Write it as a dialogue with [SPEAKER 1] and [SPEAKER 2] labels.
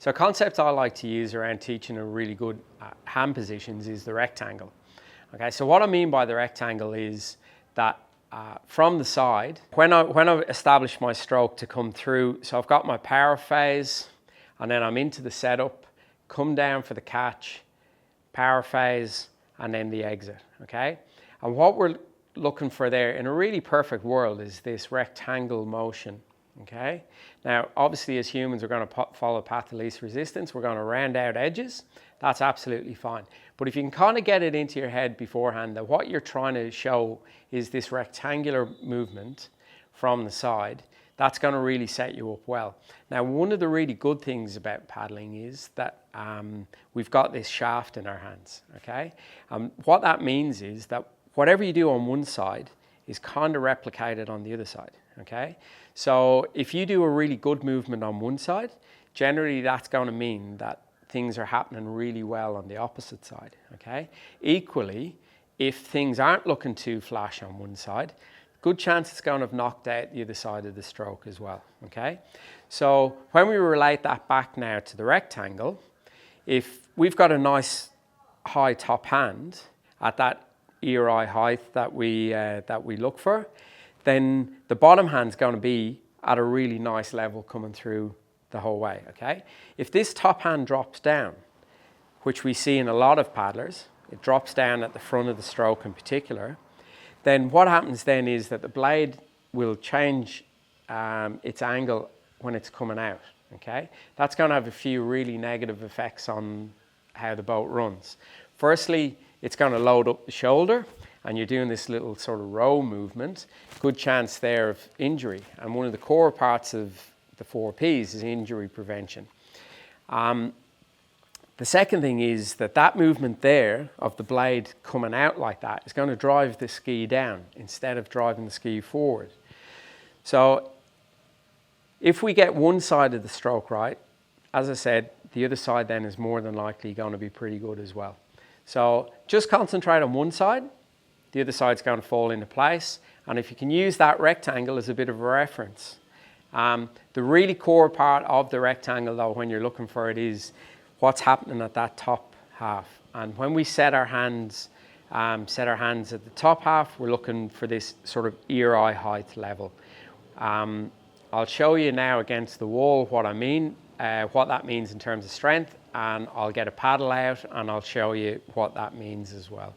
[SPEAKER 1] So a concept I like to use around teaching a really good hand positions is the rectangle. Okay, so what I mean by the rectangle is that from the side, when I establish my stroke to come through, so I've got my power phase, and then I'm into the setup, come down for the catch, power phase, and then the exit, okay? And what we're looking for there in a really perfect world is this rectangle motion, okay? Now, obviously as humans, we're going to follow path of least resistance. We're going to round out edges. That's absolutely fine. But if you can kind of get it into your head beforehand that what you're trying to show is this rectangular movement from the side, that's going to really set you up well. Now, one of the really good things about paddling is that we've got this shaft in our hands, okay? What that means is that whatever you do on one side is kind of replicated on the other side, okay? So if you do a really good movement on one side, generally that's going to mean that things are happening really well on the opposite side, okay? Equally, if things aren't looking too flash on one side, good chance it's going to have knocked out the other side of the stroke as well, okay? So when we relate that back now to the rectangle, if we've got a nice high top hand at that ear-eye height that we look for, then the bottom hand's going to be at a really nice level coming through the whole way, okay? If this top hand drops down, which we see in a lot of paddlers, it drops down at the front of the stroke in particular, then what happens then is that the blade will change its angle when it's coming out, okay? That's going to have a few really negative effects on how the boat runs. Firstly, it's going to load up the shoulder, and you're doing this little sort of row movement. Good chance there of injury, and one of the core parts of the 4 Ps is injury prevention. The second thing is that movement there of the blade coming out like that is going to drive the ski down instead of driving the ski forward. So if we get one side of the stroke right, as I said, the other side then is more than likely going to be pretty good as well. So just concentrate on one side, the other side's going to fall into place. And if you can use that rectangle as a bit of a reference, the really core part of the rectangle though, when you're looking for it, is what's happening at that top half. And when we set our hands at the top half, we're looking for this sort of ear-eye height level. I'll show you now against the wall what I mean, what that means in terms of strength, and I'll get a paddle out and I'll show you what that means as well.